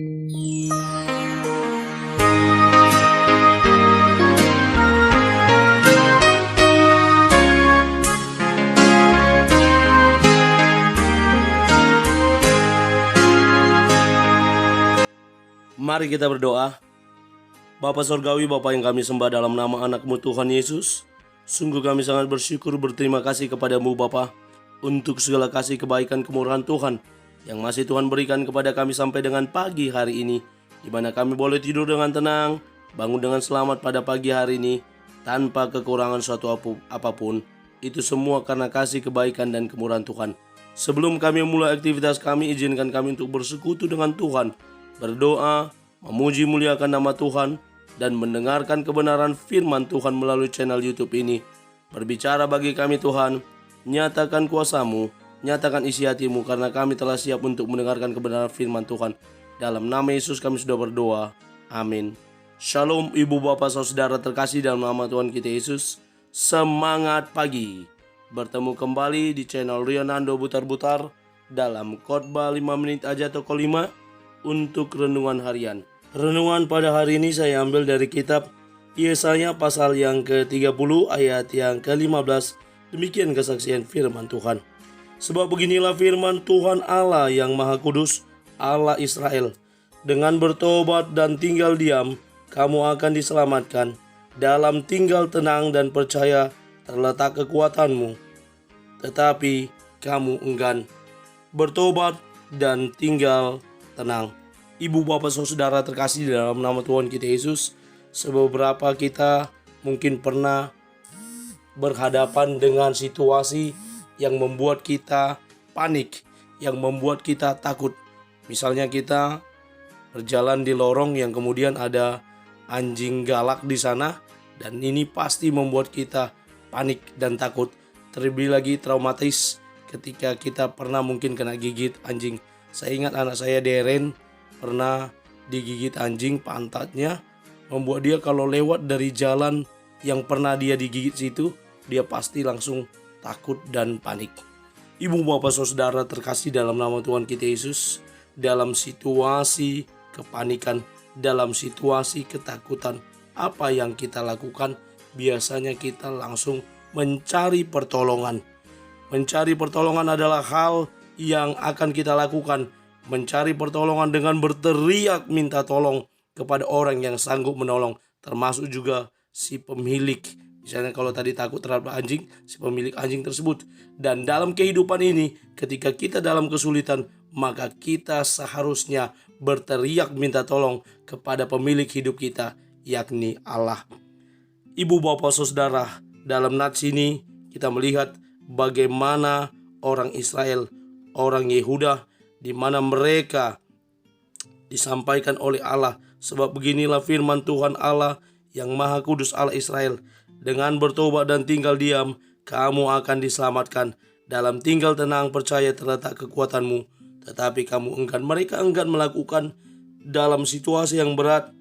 Mari kita berdoa. Bapa Sorgawi, Bapa yang kami sembah dalam nama anak-Mu Tuhan Yesus, sungguh kami sangat bersyukur berterima kasih kepadamu Bapa untuk segala kasih kebaikan kemurahan Tuhan yang masih Tuhan berikan kepada kami sampai dengan pagi hari ini, di mana kami boleh tidur dengan tenang, bangun dengan selamat pada pagi hari ini tanpa kekurangan suatu apapun. Itu semua karena kasih kebaikan dan kemurahan Tuhan. Sebelum kami memulai aktivitas kami, izinkan kami untuk bersekutu dengan Tuhan, berdoa, memuji muliakan nama Tuhan, dan mendengarkan kebenaran firman Tuhan melalui channel YouTube ini. Berbicara bagi kami Tuhan, nyatakan kuasa-Mu, nyatakan isi hati-Mu, karena kami telah siap untuk mendengarkan kebenaran firman Tuhan. Dalam nama Yesus kami sudah berdoa. Amin. Shalom ibu bapak saudara terkasih dalam nama Tuhan kita Yesus. Semangat pagi. Bertemu kembali di channel Rionando Butar-Butar dalam khotbah 5 menit aja toko 5 untuk renungan harian. Renungan pada hari ini saya ambil dari kitab Yesaya pasal yang ke-30 ayat yang ke-15. Demikian kesaksian firman Tuhan. Sebab beginilah firman Tuhan Allah yang Maha Kudus, Allah Israel. Dengan bertobat dan tinggal diam, kamu akan diselamatkan. Dalam tinggal tenang dan percaya terletak kekuatanmu. Tetapi kamu enggan bertobat dan tinggal tenang. Ibu bapak saudara terkasih dalam nama Tuhan kita Yesus, seberapa kita mungkin pernah berhadapan dengan situasi yang membuat kita panik, yang membuat kita takut. Misalnya kita berjalan di lorong yang kemudian ada anjing galak di sana, dan ini pasti membuat kita panik dan takut. Terlebih lagi traumatis ketika kita pernah mungkin kena gigit anjing. Saya ingat anak saya Deren pernah digigit anjing, pantatnya membuat dia kalau lewat dari jalan yang pernah dia digigit situ, dia pasti langsung takut dan panik. Ibu bapak saudara terkasih dalam nama Tuhan kita Yesus, dalam situasi kepanikan, dalam situasi ketakutan, apa yang kita lakukan? Biasanya kita langsung mencari pertolongan. Mencari pertolongan adalah hal yang akan kita lakukan. Mencari pertolongan dengan berteriak minta tolong kepada orang yang sanggup menolong, termasuk juga si pemilik. Misalnya kalau tadi takut terhadap anjing, si pemilik anjing tersebut. Dan dalam kehidupan ini, ketika kita dalam kesulitan, maka kita seharusnya berteriak minta tolong kepada pemilik hidup kita, yakni Allah. Ibu bapak saudara, dalam nats ini kita melihat bagaimana orang Israel, orang Yehuda, di mana mereka disampaikan oleh Allah. Sebab beginilah firman Tuhan Allah yang Maha Kudus, Allah Israel. Dengan bertobat dan tinggal diam, kamu akan diselamatkan. Dalam tinggal tenang percaya terletak kekuatanmu. Tetapi kamu enggan. Mereka enggan melakukan dalam situasi yang berat.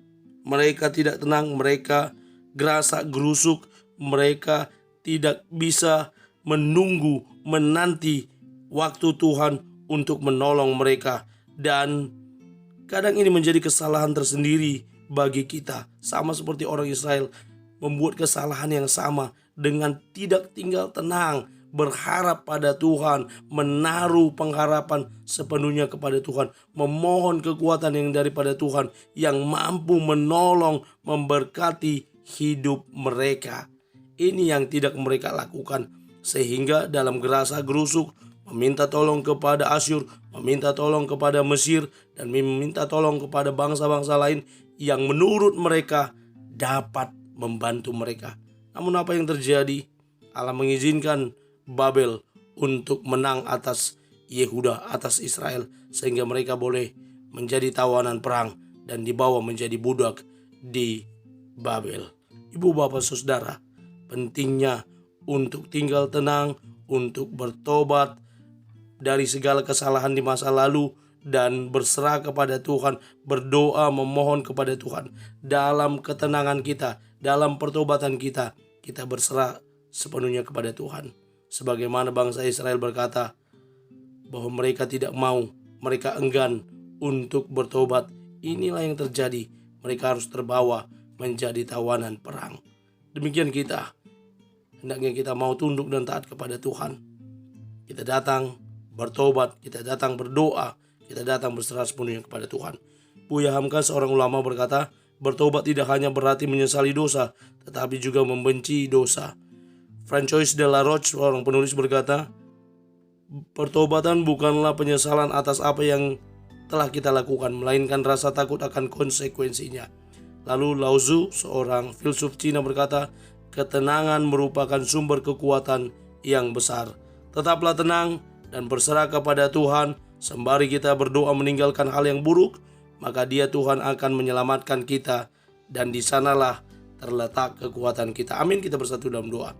Mereka tidak tenang, mereka gerasak gerusuk. Mereka tidak bisa menunggu, menanti waktu Tuhan untuk menolong mereka. Dan kadang ini menjadi kesalahan tersendiri bagi kita. Sama seperti orang Israel membuat kesalahan yang sama dengan tidak tinggal tenang, berharap pada Tuhan, menaruh pengharapan sepenuhnya kepada Tuhan, memohon kekuatan yang daripada Tuhan yang mampu menolong, memberkati hidup mereka. Ini yang tidak mereka lakukan, sehingga dalam gerasa gerusuk meminta tolong kepada Asyur, meminta tolong kepada Mesir, dan meminta tolong kepada bangsa-bangsa lain yang menurut mereka dapat membantu mereka. Namun apa yang terjadi? Allah mengizinkan Babel untuk menang atas Yehuda, atas Israel, sehingga mereka boleh menjadi tawanan perang dan dibawa menjadi budak di Babel. Ibu bapak saudara, pentingnya untuk tinggal tenang, untuk bertobat dari segala kesalahan di masa lalu dan berserah kepada Tuhan, berdoa memohon kepada Tuhan. Dalam ketenangan kita, dalam pertobatan kita, kita berserah sepenuhnya kepada Tuhan. Sebagaimana bangsa Israel berkata bahwa mereka tidak mau, mereka enggan untuk bertobat. inilah yang terjadi. Mereka harus terbawa menjadi tawanan perang. Demikian kita, hendaknya kita mau tunduk dan taat kepada Tuhan. Kita datang bertobat, kita datang berdoa, kita datang berserah sepenuhnya kepada Tuhan. Buya Hamka, seorang ulama, berkata, bertobat tidak hanya berarti menyesali dosa, tetapi juga membenci dosa. Francois de la Roche, seorang penulis, berkata, pertobatan bukanlah penyesalan atas apa yang telah kita lakukan, melainkan rasa takut akan konsekuensinya. Lalu Lao Tzu, seorang filsuf Cina, berkata, ketenangan merupakan sumber kekuatan yang besar. Tetaplah tenang dan berserah kepada Tuhan, sembari kita berdoa meninggalkan hal yang buruk, maka Dia, Tuhan, akan menyelamatkan kita, dan di sanalah terletak kekuatan kita. Amin. Kita bersatu dalam doa.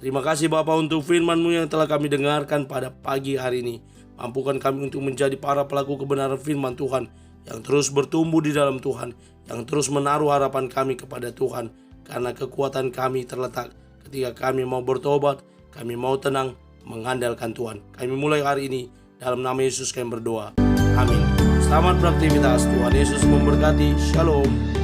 Terima kasih Bapa untuk firman-Mu yang telah kami dengarkan pada pagi hari ini. Mampukan kami untuk menjadi para pelaku kebenaran firman Tuhan, yang terus bertumbuh di dalam Tuhan, yang terus menaruh harapan kami kepada Tuhan, karena kekuatan kami terletak ketika kami mau bertobat, kami mau tenang, mengandalkan Tuhan. Kami mulai hari ini dalam nama Yesus kami berdoa. Amin. Selamat beraktivitas. Tuhan Yesus memberkati. Shalom.